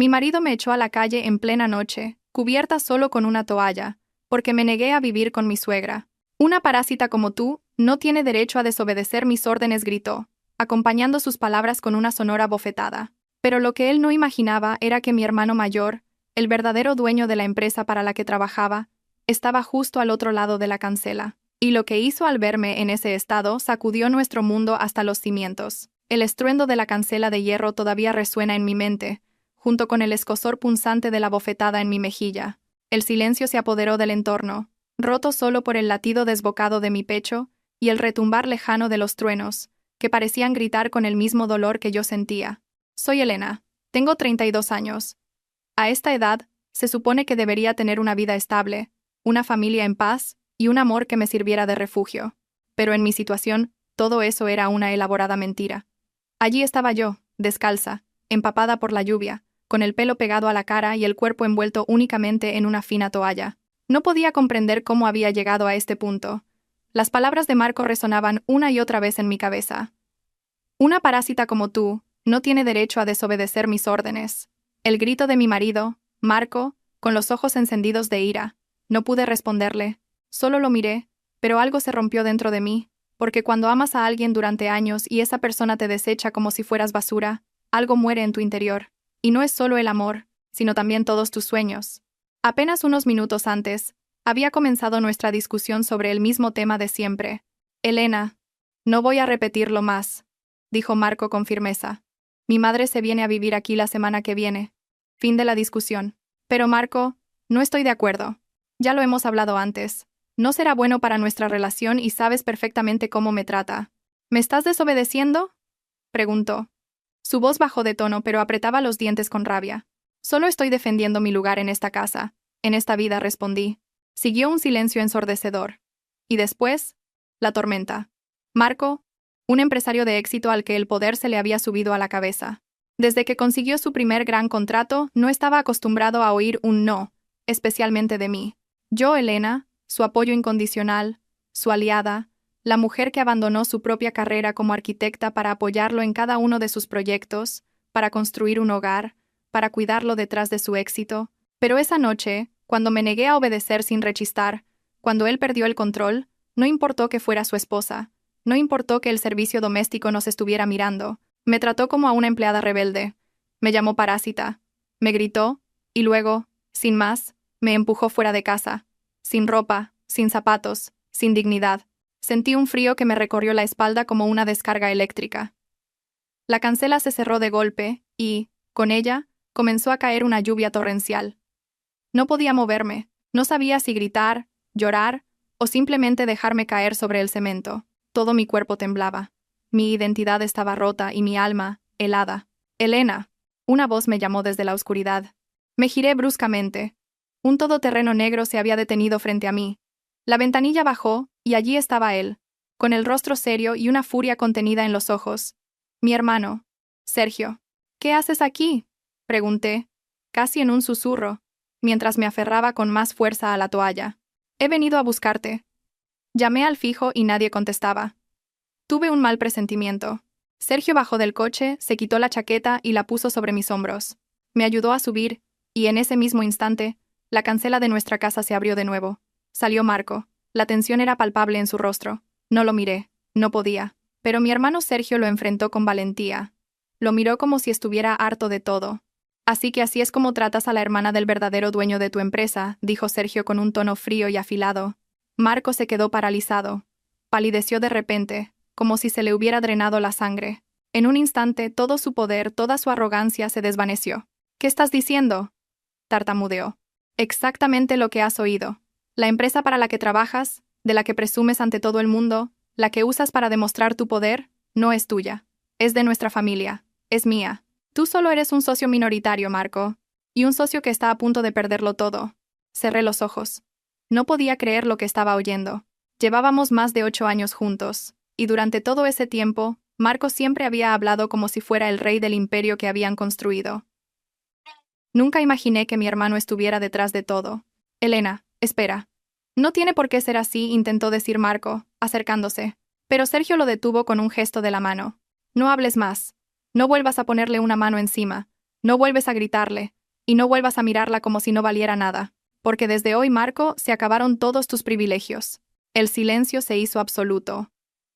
Mi marido me echó a la calle en plena noche, cubierta solo con una toalla, porque me negué a vivir con mi suegra. Una parásita como tú no tiene derecho a desobedecer mis órdenes, gritó, acompañando sus palabras con una sonora bofetada. Pero lo que él no imaginaba era que mi hermano mayor, el verdadero dueño de la empresa para la que trabajaba, estaba justo al otro lado de la cancela. Y lo que hizo al verme en ese estado sacudió nuestro mundo hasta los cimientos. El estruendo de la cancela de hierro todavía resuena en mi mente, junto con el escozor punzante de la bofetada en mi mejilla. El silencio se apoderó del entorno, roto solo por el latido desbocado de mi pecho y el retumbar lejano de los truenos, que parecían gritar con el mismo dolor que yo sentía. Soy Elena. Tengo 32 años. A esta edad, se supone que debería tener una vida estable, una familia en paz y un amor que me sirviera de refugio. Pero en mi situación, todo eso era una elaborada mentira. Allí estaba yo, descalza, empapada por la lluvia, con el pelo pegado a la cara y el cuerpo envuelto únicamente en una fina toalla. No podía comprender cómo había llegado a este punto. Las palabras de Marco resonaban una y otra vez en mi cabeza. Una parásita como tú no tiene derecho a desobedecer mis órdenes. El grito de mi marido, Marco, con los ojos encendidos de ira. No pude responderle. Solo lo miré, pero algo se rompió dentro de mí, porque cuando amas a alguien durante años y esa persona te desecha como si fueras basura, algo muere en tu interior. Y no es solo el amor, sino también todos tus sueños. Apenas unos minutos antes, había comenzado nuestra discusión sobre el mismo tema de siempre. Elena, no voy a repetirlo más, dijo Marco con firmeza. Mi madre se viene a vivir aquí la semana que viene. Fin de la discusión. Pero Marco, no estoy de acuerdo. Ya lo hemos hablado antes. No será bueno para nuestra relación y sabes perfectamente cómo me trata. ¿Me estás desobedeciendo?, preguntó. Su voz bajó de tono, pero apretaba los dientes con rabia. Solo estoy defendiendo mi lugar en esta casa, en esta vida, respondí. Siguió un silencio ensordecedor. Y después, la tormenta. Marco, un empresario de éxito al que el poder se le había subido a la cabeza. Desde que consiguió su primer gran contrato, no estaba acostumbrado a oír un no, especialmente de mí. Yo, Elena, su apoyo incondicional, su aliada, la mujer que abandonó su propia carrera como arquitecta para apoyarlo en cada uno de sus proyectos, para construir un hogar, para cuidarlo detrás de su éxito. Pero esa noche, cuando me negué a obedecer sin rechistar, cuando él perdió el control, no importó que fuera su esposa, no importó que el servicio doméstico nos estuviera mirando, me trató como a una empleada rebelde, me llamó parásita, me gritó, y luego, sin más, me empujó fuera de casa, sin ropa, sin zapatos, sin dignidad. Sentí un frío que me recorrió la espalda como una descarga eléctrica. La cancela se cerró de golpe y, con ella, comenzó a caer una lluvia torrencial. No podía moverme, no sabía si gritar, llorar o simplemente dejarme caer sobre el cemento. Todo mi cuerpo temblaba. Mi identidad estaba rota y mi alma, helada. Elena. Una voz me llamó desde la oscuridad. Me giré bruscamente. Un todoterreno negro se había detenido frente a mí. La ventanilla bajó, y allí estaba él, con el rostro serio y una furia contenida en los ojos. Mi hermano. Sergio. ¿Qué haces aquí?, pregunté, casi en un susurro, mientras me aferraba con más fuerza a la toalla. He venido a buscarte. Llamé al fijo y nadie contestaba. Tuve un mal presentimiento. Sergio bajó del coche, se quitó la chaqueta y la puso sobre mis hombros. Me ayudó a subir, y en ese mismo instante, la cancela de nuestra casa se abrió de nuevo. Salió Marco. La tensión era palpable en su rostro. No lo miré. No podía. Pero mi hermano Sergio lo enfrentó con valentía. Lo miró como si estuviera harto de todo. Así que así es como tratas a la hermana del verdadero dueño de tu empresa, dijo Sergio con un tono frío y afilado. Marco se quedó paralizado. Palideció de repente, como si se le hubiera drenado la sangre. En un instante, todo su poder, toda su arrogancia se desvaneció. ¿Qué estás diciendo?, tartamudeó. Exactamente lo que has oído. La empresa para la que trabajas, de la que presumes ante todo el mundo, la que usas para demostrar tu poder, no es tuya. Es de nuestra familia. Es mía. Tú solo eres un socio minoritario, Marco. Y un socio que está a punto de perderlo todo. Cerré los ojos. No podía creer lo que estaba oyendo. Llevábamos más de 8 años juntos, y durante todo ese tiempo, Marco siempre había hablado como si fuera el rey del imperio que habían construido. Nunca imaginé que mi hermano estuviera detrás de todo. Elena, espera. No tiene por qué ser así, intentó decir Marco, acercándose. Pero Sergio lo detuvo con un gesto de la mano. No hables más. No vuelvas a ponerle una mano encima. No vuelves a gritarle, y no vuelvas a mirarla como si no valiera nada, porque desde hoy, Marco, se acabaron todos tus privilegios. El silencio se hizo absoluto.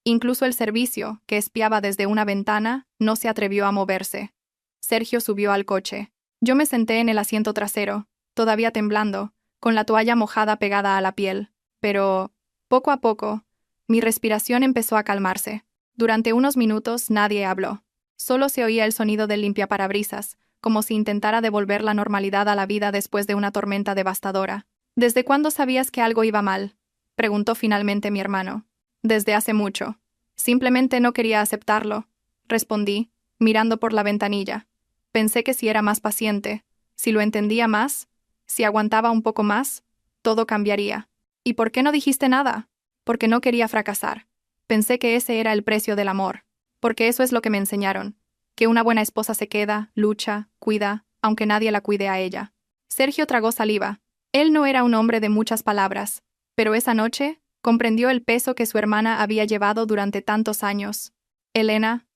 Incluso el servicio, que espiaba desde una ventana, no se atrevió a moverse. Sergio subió al coche. Yo me senté en el asiento trasero, todavía temblando, con la toalla mojada pegada a la piel. Pero, poco a poco, mi respiración empezó a calmarse. Durante unos minutos nadie habló. Solo se oía el sonido del limpiaparabrisas, como si intentara devolver la normalidad a la vida después de una tormenta devastadora. ¿Desde cuándo sabías que algo iba mal?, preguntó finalmente mi hermano. Desde hace mucho. Simplemente no quería aceptarlo, respondí, mirando por la ventanilla. Pensé que si era más paciente, si lo entendía más, si aguantaba un poco más, todo cambiaría. ¿Y por qué no dijiste nada? Porque no quería fracasar. Pensé que ese era el precio del amor. Porque eso es lo que me enseñaron. Que una buena esposa se queda, lucha, cuida, aunque nadie la cuide a ella. Sergio tragó saliva. Él no era un hombre de muchas palabras, pero esa noche comprendió el peso que su hermana había llevado durante tantos años. Elena,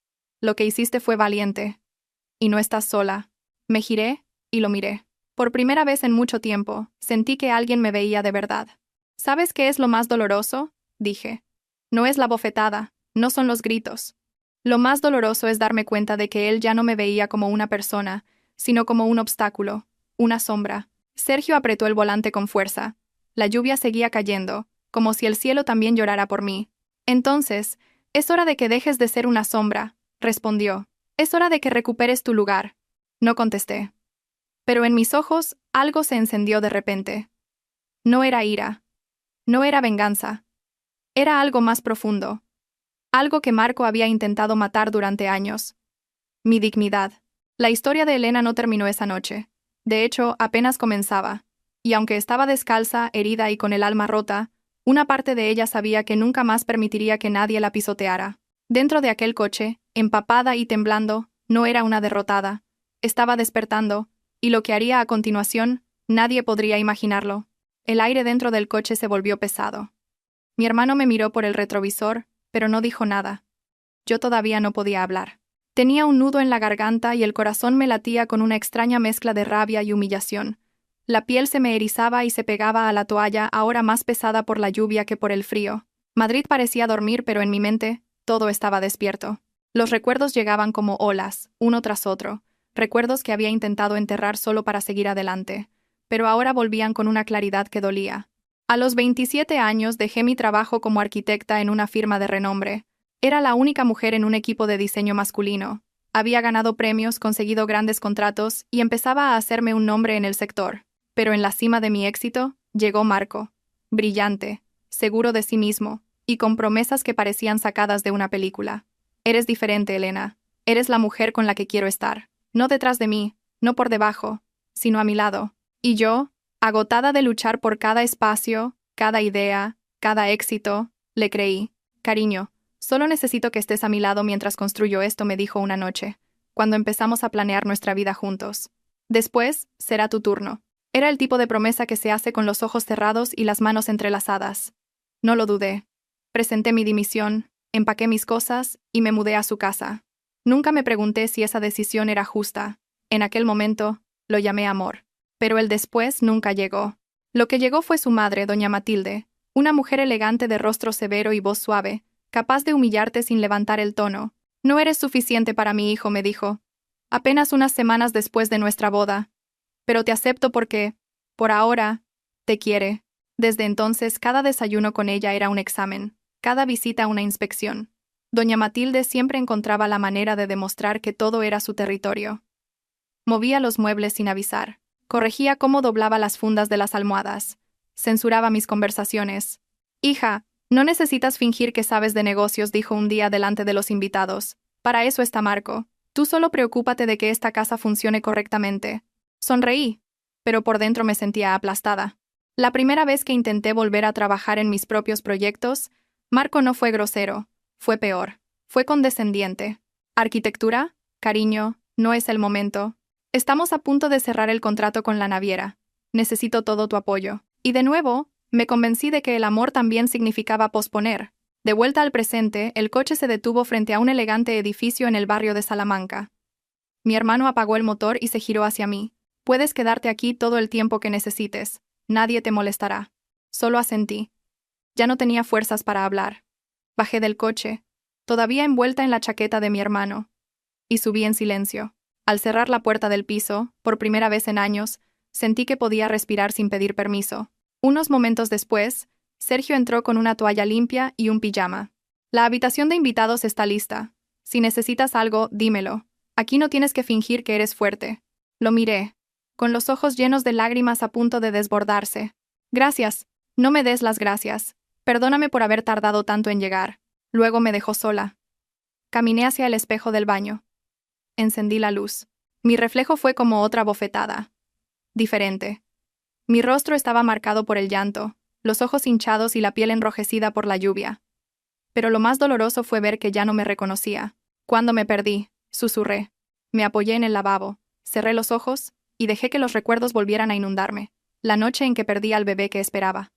lo que hiciste fue valiente. Y no estás sola. Me giré y lo miré. Por primera vez en mucho tiempo, sentí que alguien me veía de verdad. ¿Sabes qué es lo más doloroso?, dije. No es la bofetada, no son los gritos. Lo más doloroso es darme cuenta de que él ya no me veía como una persona, sino como un obstáculo, una sombra. Sergio apretó el volante con fuerza. La lluvia seguía cayendo, como si el cielo también llorara por mí. Entonces, es hora de que dejes de ser una sombra, respondió. Es hora de que recuperes tu lugar. No contesté. Pero en mis ojos, algo se encendió de repente. No era ira. No era venganza. Era algo más profundo. Algo que Marco había intentado matar durante años. Mi dignidad. La historia de Elena no terminó esa noche. De hecho, apenas comenzaba. Y aunque estaba descalza, herida y con el alma rota, una parte de ella sabía que nunca más permitiría que nadie la pisoteara. Dentro de aquel coche, empapada y temblando, no era una derrotada. Estaba despertando, y lo que haría a continuación, nadie podría imaginarlo. El aire dentro del coche se volvió pesado. Mi hermano me miró por el retrovisor, pero no dijo nada. Yo todavía no podía hablar. Tenía un nudo en la garganta y el corazón me latía con una extraña mezcla de rabia y humillación. La piel se me erizaba y se pegaba a la toalla, ahora más pesada por la lluvia que por el frío. Madrid parecía dormir, pero en mi mente, todo estaba despierto. Los recuerdos llegaban como olas, uno tras otro, recuerdos que había intentado enterrar solo para seguir adelante, pero ahora volvían con una claridad que dolía. A los 27 años dejé mi trabajo como arquitecta en una firma de renombre. Era la única mujer en un equipo de diseño masculino. Había ganado premios, conseguido grandes contratos y empezaba a hacerme un nombre en el sector. Pero en la cima de mi éxito, llegó Marco. Brillante, seguro de sí mismo, y con promesas que parecían sacadas de una película. Eres diferente, Elena. Eres la mujer con la que quiero estar. No detrás de mí, no por debajo, sino a mi lado. Y yo, agotada de luchar por cada espacio, cada idea, cada éxito, le creí. Cariño, solo necesito que estés a mi lado mientras construyo esto, me dijo una noche, cuando empezamos a planear nuestra vida juntos. Después, será tu turno. Era el tipo de promesa que se hace con los ojos cerrados y las manos entrelazadas. No lo dudé. Presenté mi dimisión, empaqué mis cosas y me mudé a su casa. Nunca me pregunté si esa decisión era justa. En aquel momento, lo llamé amor. Pero el después nunca llegó. Lo que llegó fue su madre, doña Matilde, una mujer elegante de rostro severo y voz suave, capaz de humillarte sin levantar el tono. No eres suficiente para mi hijo, me dijo. Apenas unas semanas después de nuestra boda. Pero te acepto porque, por ahora, te quiere. Desde entonces, cada desayuno con ella era un examen, cada visita una inspección. Doña Matilde siempre encontraba la manera de demostrar que todo era su territorio. Movía los muebles sin avisar. Corregía cómo doblaba las fundas de las almohadas. Censuraba mis conversaciones. Hija, no necesitas fingir que sabes de negocios, dijo un día delante de los invitados. Para eso está Marco. Tú solo preocúpate de que esta casa funcione correctamente. Sonreí, pero por dentro me sentía aplastada. La primera vez que intenté volver a trabajar en mis propios proyectos, Marco no fue grosero, fue peor, fue condescendiente. ¿Arquitectura? Cariño, no es el momento. Estamos a punto de cerrar el contrato con la naviera. Necesito todo tu apoyo. Y de nuevo, me convencí de que el amor también significaba posponer. De vuelta al presente, el coche se detuvo frente a un elegante edificio en el barrio de Salamanca. Mi hermano apagó el motor y se giró hacia mí. Puedes quedarte aquí todo el tiempo que necesites. Nadie te molestará. Solo asentí. Ya no tenía fuerzas para hablar. Bajé del coche, todavía envuelta en la chaqueta de mi hermano, y subí en silencio. Al cerrar la puerta del piso, por primera vez en años, sentí que podía respirar sin pedir permiso. Unos momentos después, Sergio entró con una toalla limpia y un pijama. La habitación de invitados está lista. Si necesitas algo, dímelo. Aquí no tienes que fingir que eres fuerte. Lo miré, con los ojos llenos de lágrimas a punto de desbordarse. Gracias. No me des las gracias. Perdóname por haber tardado tanto en llegar. Luego me dejó sola. Caminé hacia el espejo del baño. Encendí la luz. Mi reflejo fue como otra bofetada. Diferente. Mi rostro estaba marcado por el llanto, los ojos hinchados y la piel enrojecida por la lluvia. Pero lo más doloroso fue ver que ya no me reconocía. Cuando me perdí, susurré. Me apoyé en el lavabo, cerré los ojos y dejé que los recuerdos volvieran a inundarme. La noche en que perdí al bebé que esperaba.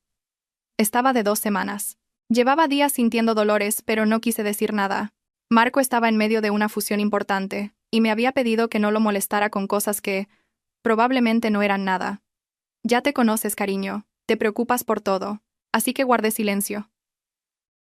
Estaba de 2 semanas. Llevaba días sintiendo dolores, pero no quise decir nada. Marco estaba en medio de una fusión importante, y me había pedido que no lo molestara con cosas que, probablemente no eran nada. Ya te conoces, cariño, te preocupas por todo, así que guardé silencio.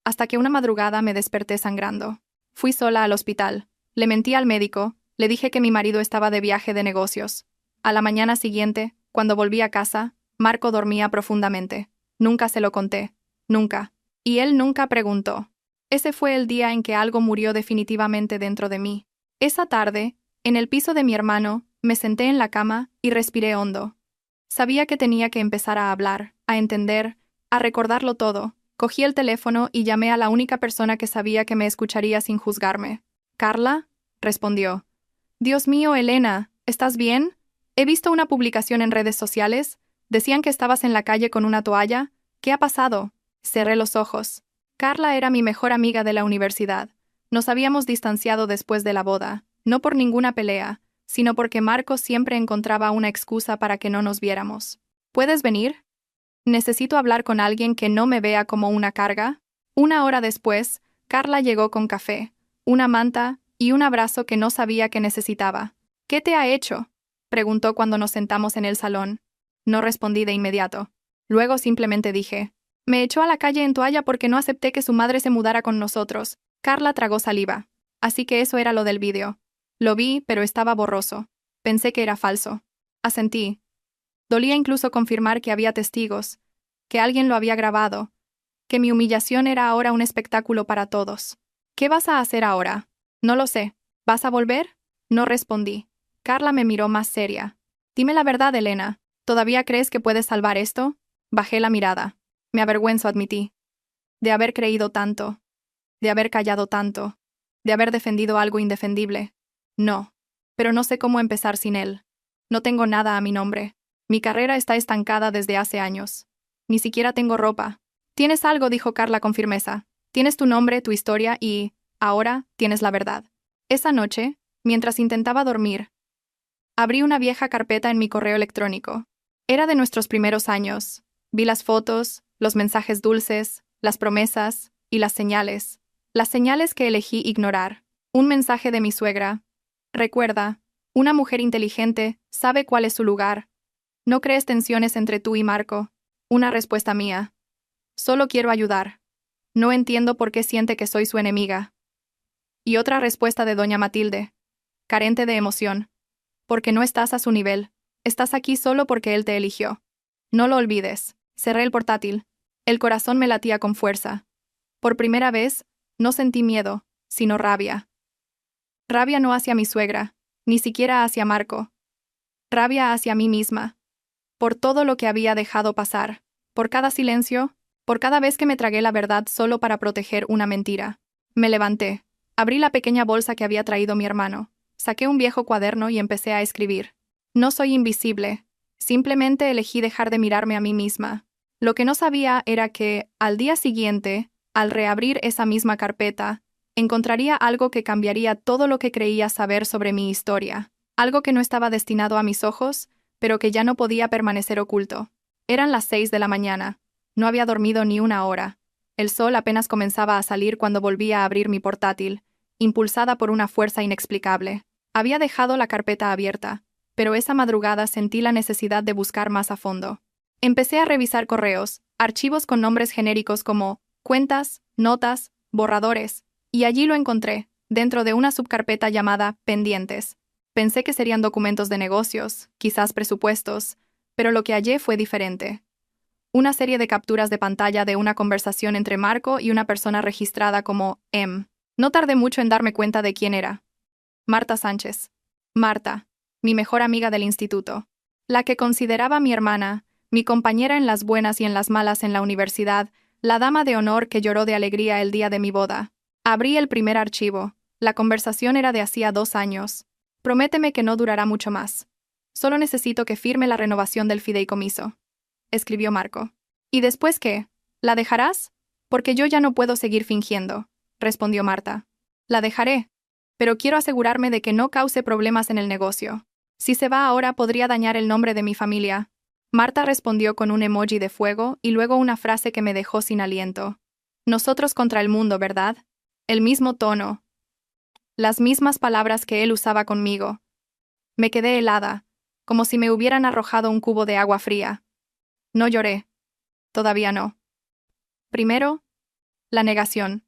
Hasta que una madrugada me desperté sangrando. Fui sola al hospital, le mentí al médico, le dije que mi marido estaba de viaje de negocios. A la mañana siguiente, cuando volví a casa, Marco dormía profundamente. Nunca se lo conté, nunca. Y él nunca preguntó. Ese fue el día en que algo murió definitivamente dentro de mí. Esa tarde, en el piso de mi hermano, me senté en la cama y respiré hondo. Sabía que tenía que empezar a hablar, a entender, a recordarlo todo. Cogí el teléfono y llamé a la única persona que sabía que me escucharía sin juzgarme. «¿Carla?», respondió. «Dios mío, Elena, ¿estás bien? He visto una publicación en redes sociales. Decían que estabas en la calle con una toalla. ¿Qué ha pasado?». Cerré los ojos. Carla era mi mejor amiga de la universidad. Nos habíamos distanciado después de la boda, no por ninguna pelea, sino porque Marco siempre encontraba una excusa para que no nos viéramos. «¿Puedes venir? Necesito hablar con alguien que no me vea como una carga». 1 hora después, Carla llegó con café, una manta y un abrazo que no sabía que necesitaba. «¿Qué te ha hecho?», preguntó cuando nos sentamos en el salón. No respondí de inmediato. Luego simplemente dije: «Me echó a la calle en toalla porque no acepté que su madre se mudara con nosotros». Carla tragó saliva. Así que eso era lo del vídeo. Lo vi, pero estaba borroso. Pensé que era falso. Asentí. Dolía incluso confirmar que había testigos, que alguien lo había grabado, que mi humillación era ahora un espectáculo para todos. «¿Qué vas a hacer ahora?». «No lo sé. ¿Vas a volver?». No respondí. Carla me miró más seria. «Dime la verdad, Elena. ¿Todavía crees que puedes salvar esto?». Bajé la mirada. Me avergüenzo, admití. De haber creído tanto. De haber callado tanto. De haber defendido algo indefendible. No. Pero no sé cómo empezar sin él. No tengo nada a mi nombre. Mi carrera está estancada desde hace años. Ni siquiera tengo ropa. «Tienes algo», dijo Carla con firmeza. «Tienes tu nombre, tu historia y, ahora, tienes la verdad». Esa noche, mientras intentaba dormir, abrí una vieja carpeta en mi correo electrónico. Era de nuestros primeros años. Vi las fotos, los mensajes dulces, las promesas y las señales. Las señales que elegí ignorar. Un mensaje de mi suegra. «Recuerda, una mujer inteligente sabe cuál es su lugar. No crees tensiones entre tú y Marco». Una respuesta mía. «Solo quiero ayudar. No entiendo por qué siente que soy su enemiga». Y otra respuesta de doña Matilde, carente de emoción. «Porque no estás a su nivel. Estás aquí solo porque él te eligió. No lo olvides». Cerré el portátil. El corazón me latía con fuerza. Por primera vez, no sentí miedo, sino rabia. Rabia no hacia mi suegra, ni siquiera hacia Marco. Rabia hacia mí misma. Por todo lo que había dejado pasar, por cada silencio, por cada vez que me tragué la verdad solo para proteger una mentira. Me levanté, abrí la pequeña bolsa que había traído mi hermano, saqué un viejo cuaderno y empecé a escribir. No soy invisible, simplemente elegí dejar de mirarme a mí misma. Lo que no sabía era que, al día siguiente, al reabrir esa misma carpeta, encontraría algo que cambiaría todo lo que creía saber sobre mi historia, algo que no estaba destinado a mis ojos, pero que ya no podía permanecer oculto. Eran las 6 de la mañana. No había dormido ni 1 hora. El sol apenas comenzaba a salir cuando volví a abrir mi portátil, impulsada por una fuerza inexplicable. Había dejado la carpeta abierta, pero esa madrugada sentí la necesidad de buscar más a fondo. Empecé a revisar correos, archivos con nombres genéricos como cuentas, notas, borradores, y allí lo encontré, dentro de una subcarpeta llamada pendientes. Pensé que serían documentos de negocios, quizás presupuestos, pero lo que hallé fue diferente. Una serie de capturas de pantalla de una conversación entre Marco y una persona registrada como M. No tardé mucho en darme cuenta de quién era. Marta Sánchez. Marta, mi mejor amiga del instituto. La que consideraba mi hermana, mi compañera en las buenas y en las malas en la universidad, la dama de honor que lloró de alegría el día de mi boda. Abrí el primer archivo. La conversación era de hacía 2 años. Prométeme que no durará mucho más. Solo necesito que firme la renovación del fideicomiso. Escribió Marco. ¿Y después qué? ¿La dejarás? Porque yo ya no puedo seguir fingiendo, respondió Marta. La dejaré, pero quiero asegurarme de que no cause problemas en el negocio. Si se va ahora podría dañar el nombre de mi familia. Marta respondió con un emoji de fuego y luego una frase que me dejó sin aliento. Nosotros contra el mundo, ¿verdad? El mismo tono. Las mismas palabras que él usaba conmigo. Me quedé helada, como si me hubieran arrojado un cubo de agua fría. No lloré. Todavía no. Primero, la negación.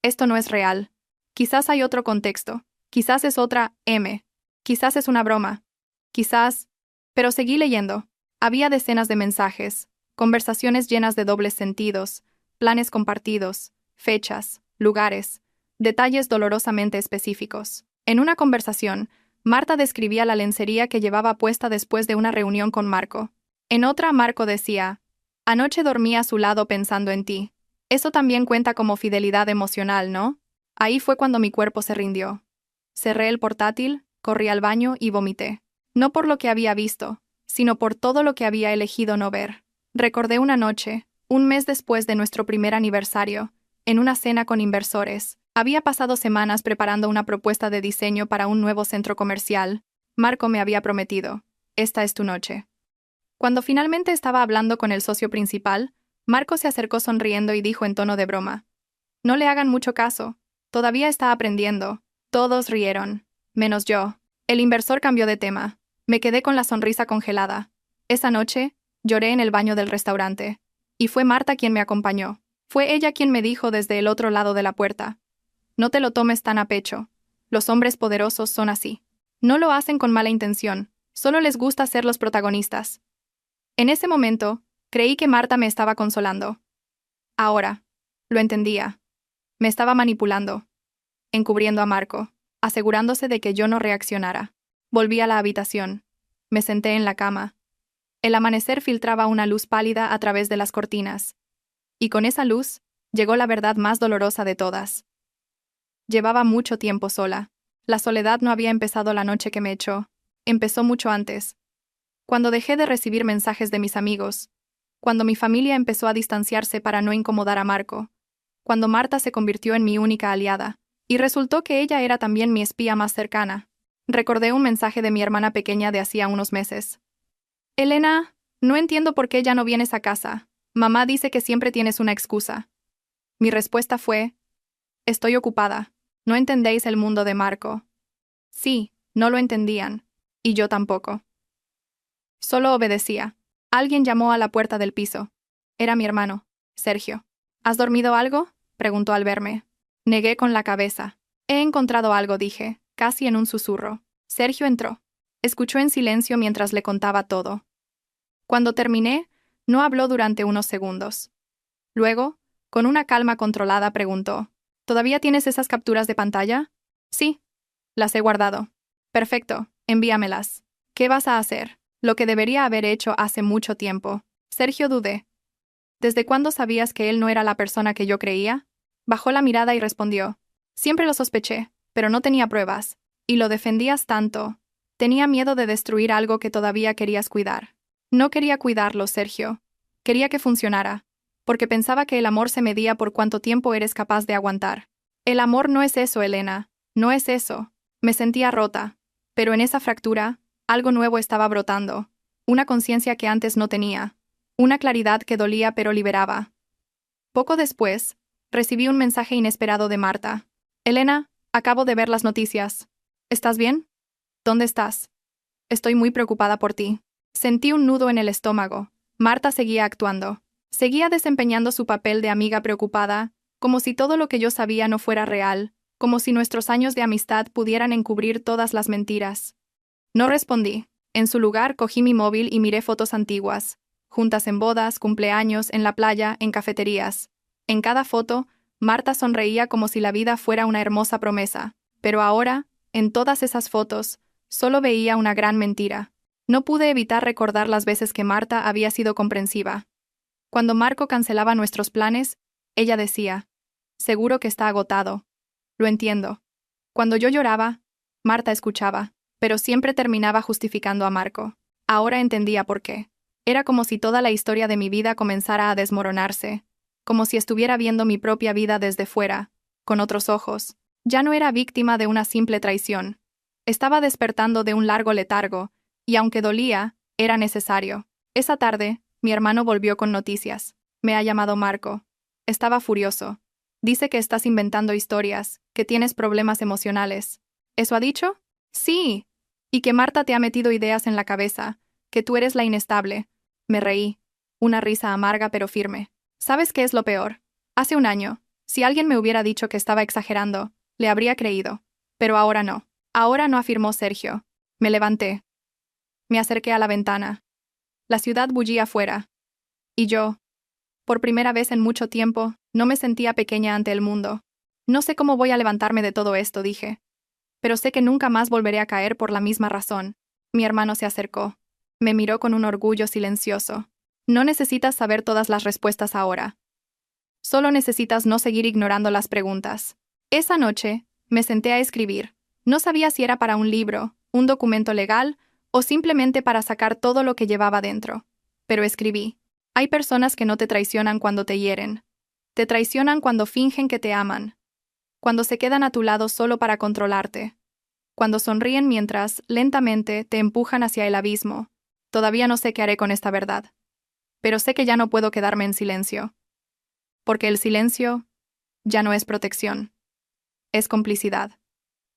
Esto no es real. Quizás hay otro contexto. Quizás es otra M. Quizás es una broma. Quizás... Pero seguí leyendo. Había decenas de mensajes, conversaciones llenas de dobles sentidos, planes compartidos, fechas, lugares, detalles dolorosamente específicos. En una conversación, Marta describía la lencería que llevaba puesta después de una reunión con Marco. En otra, Marco decía, anoche dormí a su lado pensando en ti. Eso también cuenta como fidelidad emocional, ¿no? Ahí fue cuando mi cuerpo se rindió. Cerré el portátil, corrí al baño y vomité. No por lo que había visto, sino por todo lo que había elegido no ver. Recordé una noche, un mes después de nuestro primer aniversario, en una cena con inversores. Había pasado semanas preparando una propuesta de diseño para un nuevo centro comercial. Marco me había prometido, esta es tu noche. Cuando finalmente estaba hablando con el socio principal, Marco se acercó sonriendo y dijo en tono de broma, no le hagan mucho caso, todavía está aprendiendo. Todos rieron, menos yo. El inversor cambió de tema. Me quedé con la sonrisa congelada. Esa noche, lloré en el baño del restaurante. Y fue Marta quien me acompañó. Fue ella quien me dijo desde el otro lado de la puerta. No te lo tomes tan a pecho. Los hombres poderosos son así. No lo hacen con mala intención, solo les gusta ser los protagonistas. En ese momento, creí que Marta me estaba consolando. Ahora, lo entendía. Me estaba manipulando, encubriendo a Marco, asegurándose de que yo no reaccionara. Volví a la habitación. Me senté en la cama. El amanecer filtraba una luz pálida a través de las cortinas. Y con esa luz, llegó la verdad más dolorosa de todas. Llevaba mucho tiempo sola. La soledad no había empezado la noche que me echó. Empezó mucho antes. Cuando dejé de recibir mensajes de mis amigos. Cuando mi familia empezó a distanciarse para no incomodar a Marco. Cuando Marta se convirtió en mi única aliada. Y resultó que ella era también mi espía más cercana. Recordé un mensaje de mi hermana pequeña de hacía unos meses. Elena, no entiendo por qué ya no vienes a casa. Mamá dice que siempre tienes una excusa. Mi respuesta fue, estoy ocupada. No entendéis el mundo de Marco. Sí, no lo entendían. Y yo tampoco. Solo obedecía. Alguien llamó a la puerta del piso. Era mi hermano, Sergio. ¿Has dormido algo?, preguntó al verme. Negué con la cabeza. He encontrado algo, dije, casi en un susurro. Sergio entró. Escuchó en silencio mientras le contaba todo. Cuando terminé, no habló durante unos segundos. Luego, con una calma controlada, preguntó, ¿todavía tienes esas capturas de pantalla? Sí. Las he guardado. Perfecto, envíamelas. ¿Qué vas a hacer? Lo que debería haber hecho hace mucho tiempo. Sergio dudé. ¿Desde cuándo sabías que él no era la persona que yo creía? Bajó la mirada y respondió. Siempre lo sospeché, pero no tenía pruebas. Y lo defendías tanto. Tenía miedo de destruir algo que todavía querías cuidar. No quería cuidarlo, Sergio. Quería que funcionara. Porque pensaba que el amor se medía por cuánto tiempo eres capaz de aguantar. El amor no es eso, Elena. No es eso. Me sentía rota. Pero en esa fractura, algo nuevo estaba brotando. Una conciencia que antes no tenía. Una claridad que dolía pero liberaba. Poco después, recibí un mensaje inesperado de Marta. Elena, acabo de ver las noticias. ¿Estás bien? ¿Dónde estás? Estoy muy preocupada por ti. Sentí un nudo en el estómago. Marta seguía actuando. Seguía desempeñando su papel de amiga preocupada, como si todo lo que yo sabía no fuera real, como si nuestros años de amistad pudieran encubrir todas las mentiras. No respondí. En su lugar cogí mi móvil y miré fotos antiguas, juntas en bodas, cumpleaños, en la playa, en cafeterías. En cada foto, Marta sonreía como si la vida fuera una hermosa promesa, pero ahora, en todas esas fotos, solo veía una gran mentira. No pude evitar recordar las veces que Marta había sido comprensiva. Cuando Marco cancelaba nuestros planes, ella decía, «Seguro que está agotado». Lo entiendo. Cuando yo lloraba, Marta escuchaba, pero siempre terminaba justificando a Marco. Ahora entendía por qué. Era como si toda la historia de mi vida comenzara a desmoronarse, como si estuviera viendo mi propia vida desde fuera, con otros ojos. Ya no era víctima de una simple traición. Estaba despertando de un largo letargo, y aunque dolía, era necesario. Esa tarde, mi hermano volvió con noticias. Me ha llamado Marco. Estaba furioso. Dice que estás inventando historias, que tienes problemas emocionales. ¿Eso ha dicho? Sí. Y que Marta te ha metido ideas en la cabeza, que tú eres la inestable. Me reí. Una risa amarga pero firme. ¿Sabes qué es lo peor? Hace un año, si alguien me hubiera dicho que estaba exagerando, le habría creído. Pero ahora no. Ahora no, afirmó Sergio. Me levanté. Me acerqué a la ventana. La ciudad bullía afuera. Y yo, por primera vez en mucho tiempo, no me sentía pequeña ante el mundo. No sé cómo voy a levantarme de todo esto, dije. Pero sé que nunca más volveré a caer por la misma razón. Mi hermano se acercó. Me miró con un orgullo silencioso. No necesitas saber todas las respuestas ahora. Solo necesitas no seguir ignorando las preguntas. Esa noche, me senté a escribir. No sabía si era para un libro, un documento legal, o simplemente para sacar todo lo que llevaba dentro. Pero escribí. Hay personas que no te traicionan cuando te hieren. Te traicionan cuando fingen que te aman. Cuando se quedan a tu lado solo para controlarte. Cuando sonríen mientras, lentamente, te empujan hacia el abismo. Todavía no sé qué haré con esta verdad. Pero sé que ya no puedo quedarme en silencio. Porque el silencio ya no es protección. Es complicidad.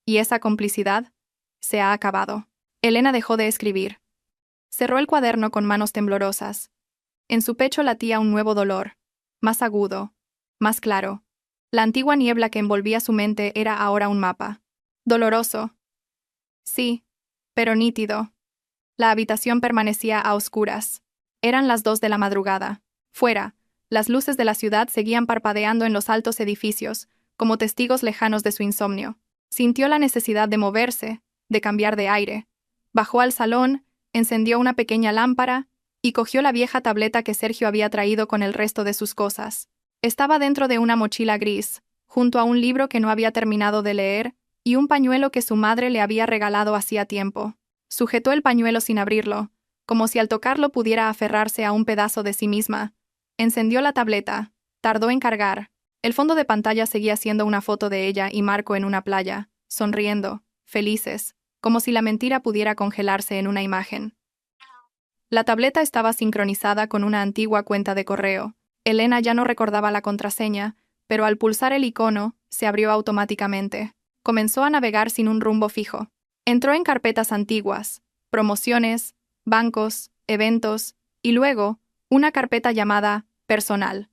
Y esa complicidad se ha acabado. Elena dejó de escribir. Cerró el cuaderno con manos temblorosas. En su pecho latía un nuevo dolor, más agudo, más claro. La antigua niebla que envolvía su mente era ahora un mapa. Doloroso. Sí, pero nítido. La habitación permanecía a oscuras. Eran las 2 de la madrugada. Fuera, las luces de la ciudad seguían parpadeando en los altos edificios, como testigos lejanos de su insomnio. Sintió la necesidad de moverse, de cambiar de aire. Bajó al salón, encendió una pequeña lámpara y cogió la vieja tableta que Sergio había traído con el resto de sus cosas. Estaba dentro de una mochila gris, junto a un libro que no había terminado de leer y un pañuelo que su madre le había regalado hacía tiempo. Sujetó el pañuelo sin abrirlo, como si al tocarlo pudiera aferrarse a un pedazo de sí misma. Encendió la tableta. Tardó en cargar. El fondo de pantalla seguía siendo una foto de ella y Marco en una playa, sonriendo, felices, como si la mentira pudiera congelarse en una imagen. La tableta estaba sincronizada con una antigua cuenta de correo. Elena ya no recordaba la contraseña, pero al pulsar el icono, se abrió automáticamente. Comenzó a navegar sin un rumbo fijo. Entró en carpetas antiguas, promociones, bancos, eventos, y luego, una carpeta llamada Personal.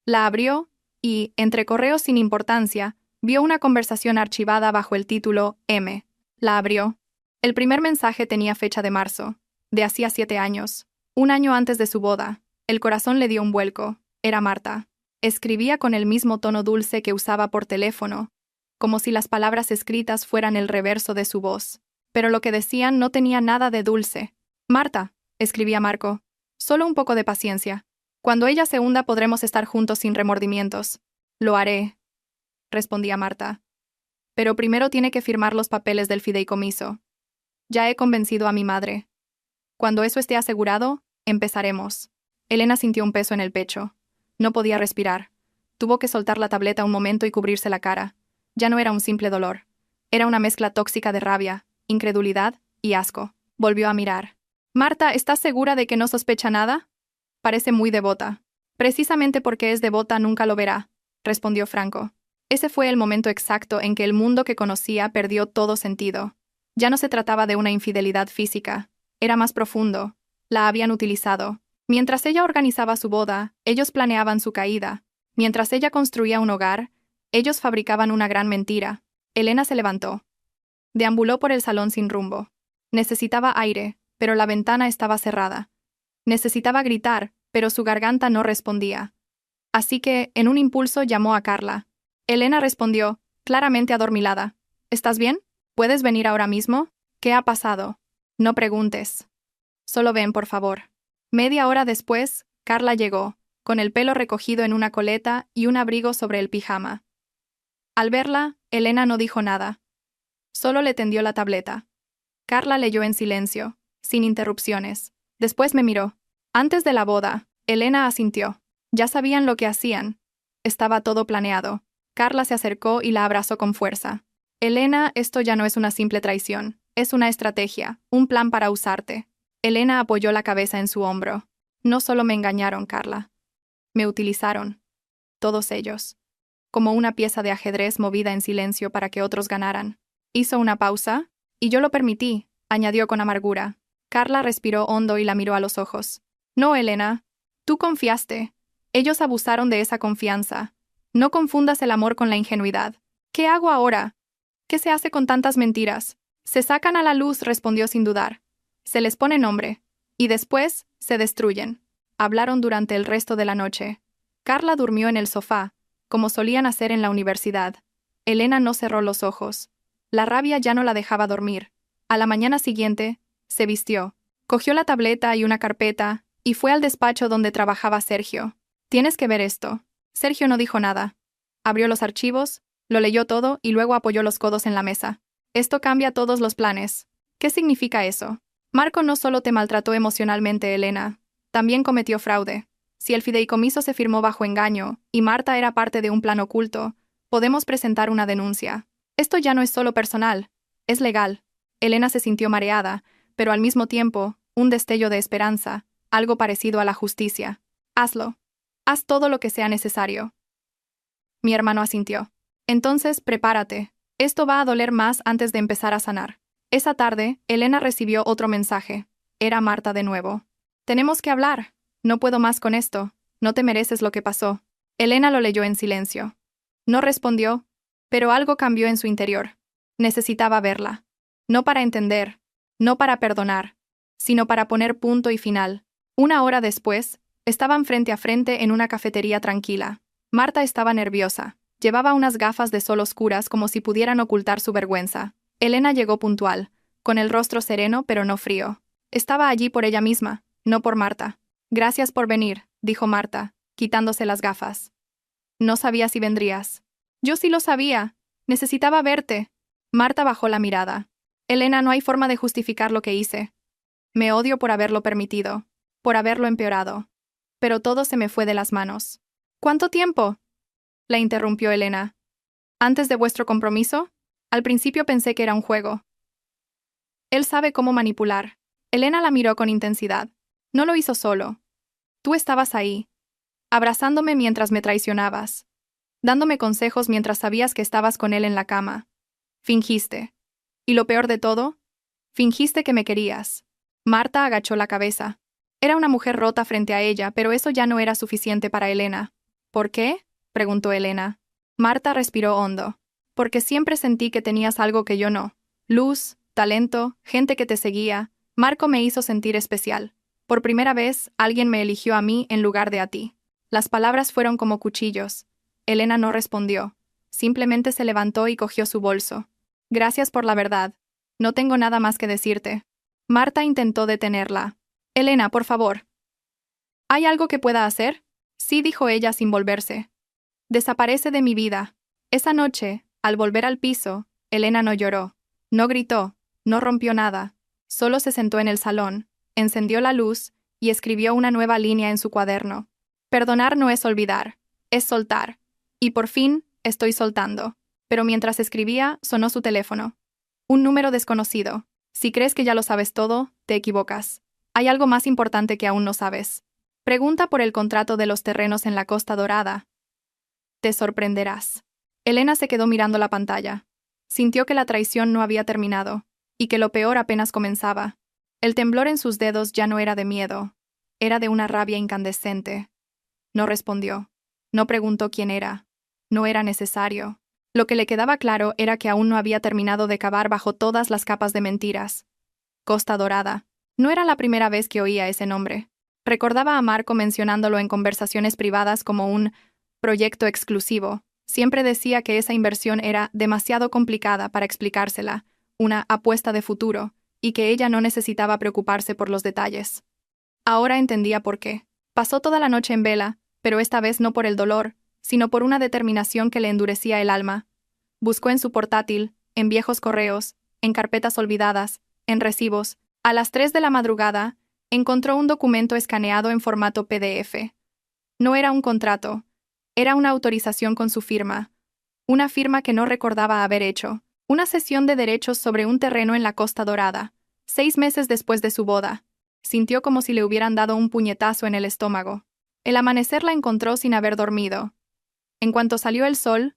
La abrió y, entre correos sin importancia, vio una conversación archivada bajo el título M. La abrió. El primer mensaje tenía fecha de marzo, de hacía 7 años, un año antes de su boda. El corazón le dio un vuelco. Era Marta. Escribía con el mismo tono dulce que usaba por teléfono, como si las palabras escritas fueran el reverso de su voz. Pero lo que decían no tenía nada de dulce. Marta, escribía Marco, solo un poco de paciencia. Cuando ella se hunda podremos estar juntos sin remordimientos. Lo haré, respondía Marta. Pero primero tiene que firmar los papeles del fideicomiso. Ya he convencido a mi madre. Cuando eso esté asegurado, empezaremos. Elena sintió un peso en el pecho. No podía respirar. Tuvo que soltar la tableta un momento y cubrirse la cara. Ya no era un simple dolor. Era una mezcla tóxica de rabia, incredulidad y asco. Volvió a mirar. Marta, ¿estás segura de que no sospecha nada? Parece muy devota. Precisamente porque es devota nunca lo verá, respondió Franco. Ese fue el momento exacto en que el mundo que conocía perdió todo sentido. Ya no se trataba de una infidelidad física, era más profundo. La habían utilizado. Mientras ella organizaba su boda, ellos planeaban su caída. Mientras ella construía un hogar, ellos fabricaban una gran mentira. Elena se levantó. Deambuló por el salón sin rumbo. Necesitaba aire, pero la ventana estaba cerrada. Necesitaba gritar, pero su garganta no respondía. Así que, en un impulso, llamó a Carla. Elena respondió, claramente adormilada. ¿Estás bien? ¿Puedes venir ahora mismo? ¿Qué ha pasado? No preguntes. Solo ven, por favor. Media hora después, Carla llegó, con el pelo recogido en una coleta y un abrigo sobre el pijama. Al verla, Elena no dijo nada. Solo le tendió la tableta. Carla leyó en silencio, sin interrupciones. Después me miró. Antes de la boda, Elena asintió. Ya sabían lo que hacían. Estaba todo planeado. Carla se acercó y la abrazó con fuerza. Elena, esto ya no es una simple traición. Es una estrategia, un plan para usarte. Elena apoyó la cabeza en su hombro. No solo me engañaron, Carla. Me utilizaron. Todos ellos. Como una pieza de ajedrez movida en silencio para que otros ganaran. Hizo una pausa, y yo lo permití, añadió con amargura. Carla respiró hondo y la miró a los ojos. No, Elena. Tú confiaste. Ellos abusaron de esa confianza. No confundas el amor con la ingenuidad. ¿Qué hago ahora? ¿Qué se hace con tantas mentiras? Se sacan a la luz, respondió sin dudar. Se les pone nombre. Y después, se destruyen. Hablaron durante el resto de la noche. Carla durmió en el sofá, como solían hacer en la universidad. Elena no cerró los ojos. La rabia ya no la dejaba dormir. A la mañana siguiente, se vistió. Cogió la tableta y una carpeta, y fue al despacho donde trabajaba Sergio. Tienes que ver esto. Sergio no dijo nada. Abrió los archivos, lo leyó todo y luego apoyó los codos en la mesa. Esto cambia todos los planes. ¿Qué significa eso? Marco no solo te maltrató emocionalmente, Elena. También cometió fraude. Si el fideicomiso se firmó bajo engaño, y Marta era parte de un plan oculto, podemos presentar una denuncia. Esto ya no es solo personal, es legal. Elena se sintió mareada, pero al mismo tiempo, un destello de esperanza, algo parecido a la justicia. Hazlo. Haz todo lo que sea necesario. Mi hermano asintió. Entonces, prepárate. Esto va a doler más antes de empezar a sanar. Esa tarde, Elena recibió otro mensaje. Era Marta de nuevo. Tenemos que hablar. No puedo más con esto. No te mereces lo que pasó. Elena lo leyó en silencio. No respondió, pero algo cambió en su interior. Necesitaba verla. No para entender, no para perdonar, sino para poner punto y final. Una hora después, estaban frente a frente en una cafetería tranquila. Marta estaba nerviosa. Llevaba unas gafas de sol oscuras como si pudieran ocultar su vergüenza. Elena llegó puntual, con el rostro sereno pero no frío. Estaba allí por ella misma, no por Marta. Gracias por venir, dijo Marta, quitándose las gafas. No sabía si vendrías. Yo sí lo sabía. Necesitaba verte. Marta bajó la mirada. Elena, no hay forma de justificar lo que hice. Me odio por haberlo permitido, por haberlo empeorado. Pero todo se me fue de las manos. ¿Cuánto tiempo? La interrumpió Elena. ¿Antes de vuestro compromiso? Al principio pensé que era un juego. Él sabe cómo manipular. Elena la miró con intensidad. No lo hizo solo. Tú estabas ahí, abrazándome mientras me traicionabas, dándome consejos mientras sabías que estabas con él en la cama. Fingiste. Y lo peor de todo, fingiste que me querías. Marta agachó la cabeza. Era una mujer rota frente a ella, pero eso ya no era suficiente para Elena. ¿Por qué? Preguntó Elena. Marta respiró hondo. Porque siempre sentí que tenías algo que yo no. Luz, talento, gente que te seguía. Marco me hizo sentir especial. Por primera vez, alguien me eligió a mí en lugar de a ti. Las palabras fueron como cuchillos. Elena no respondió. Simplemente se levantó y cogió su bolso. Gracias por la verdad. No tengo nada más que decirte. Marta intentó detenerla. Elena, por favor. ¿Hay algo que pueda hacer? Sí, dijo ella sin volverse. Desaparece de mi vida. Esa noche, al volver al piso, Elena no lloró. No gritó. No rompió nada. Solo se sentó en el salón, encendió la luz y escribió una nueva línea en su cuaderno. Perdonar no es olvidar, es soltar. Y por fin, estoy soltando. Pero mientras escribía, sonó su teléfono. Un número desconocido. Si crees que ya lo sabes todo, te equivocas. Hay algo más importante que aún no sabes. Pregunta por el contrato de los terrenos en la Costa Dorada. Te sorprenderás. Elena se quedó mirando la pantalla. Sintió que la traición no había terminado. y que lo peor apenas comenzaba. El temblor en sus dedos ya no era de miedo, era de una rabia incandescente. No respondió. No preguntó quién era. No era necesario. Lo que le quedaba claro era que aún no había terminado de cavar bajo todas las capas de mentiras. Costa Dorada. No era la primera vez que oía ese nombre. Recordaba a Marco mencionándolo en conversaciones privadas como un proyecto exclusivo. Siempre decía que esa inversión era demasiado complicada para explicársela, una apuesta de futuro, y que ella no necesitaba preocuparse por los detalles. Ahora entendía por qué. Pasó toda la noche en vela, pero esta vez no por el dolor, sino por una determinación que le endurecía el alma. Buscó en su portátil, en viejos correos, en carpetas olvidadas, en recibos. A las 3 de la madrugada, encontró un documento escaneado en formato PDF. No era un contrato, era una autorización con su firma. Una firma que no recordaba haber hecho. Una cesión de derechos sobre un terreno en la Costa Dorada, 6 meses después de su boda. Sintió como si le hubieran dado un puñetazo en el estómago. El amanecer la encontró sin haber dormido. En cuanto salió el sol,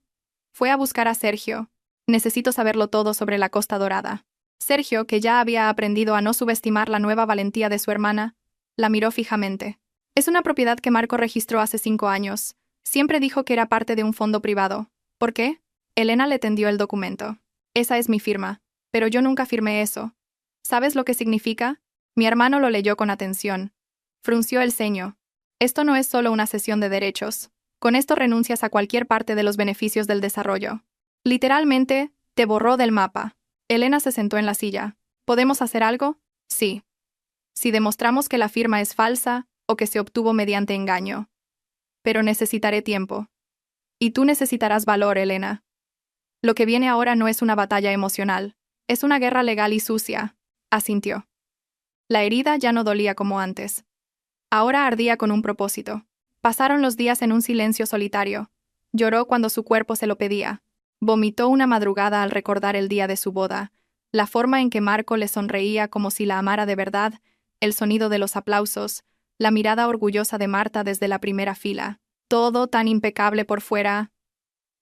fue a buscar a Sergio. Necesito saberlo todo sobre la Costa Dorada. Sergio, que ya había aprendido a no subestimar la nueva valentía de su hermana, la miró fijamente. Es una propiedad que Marco registró hace 5 años. Siempre dijo que era parte de un fondo privado. ¿Por qué? Elena le tendió el documento. Esa es mi firma, pero yo nunca firmé eso. ¿Sabes lo que significa? Mi hermano lo leyó con atención. Frunció el ceño. Esto no es solo una cesión de derechos. Con esto renuncias a cualquier parte de los beneficios del desarrollo. Literalmente, te borró del mapa. Elena se sentó en la silla. ¿Podemos hacer algo? Sí. Si demostramos que la firma es falsa o que se obtuvo mediante engaño. Pero necesitaré tiempo. Y tú necesitarás valor, Elena. Lo que viene ahora no es una batalla emocional. Es una guerra legal y sucia, asintió. La herida ya no dolía como antes. Ahora ardía con un propósito. Pasaron los días en un silencio solitario. Lloró cuando su cuerpo se lo pedía. Vomitó una madrugada al recordar el día de su boda, la forma en que Marco le sonreía como si la amara de verdad, el sonido de los aplausos, la mirada orgullosa de Marta desde la primera fila. Todo tan impecable por fuera,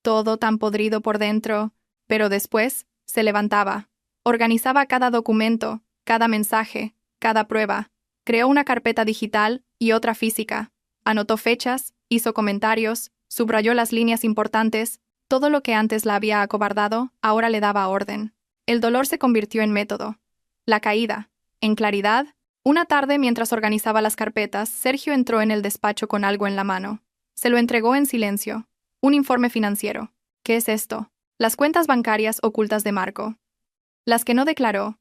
todo tan podrido por dentro, pero después se levantaba. Organizaba cada documento, cada mensaje, cada prueba. Creó una carpeta digital y otra física. Anotó fechas, hizo comentarios, subrayó las líneas importantes. Todo lo que antes la había acobardado, ahora le daba orden. El dolor se convirtió en método. La caída, en claridad. Una tarde, mientras organizaba las carpetas, Sergio entró en el despacho con algo en la mano. Se lo entregó en silencio. Un informe financiero. ¿Qué es esto? Las cuentas bancarias ocultas de Marco. Las que no declaró.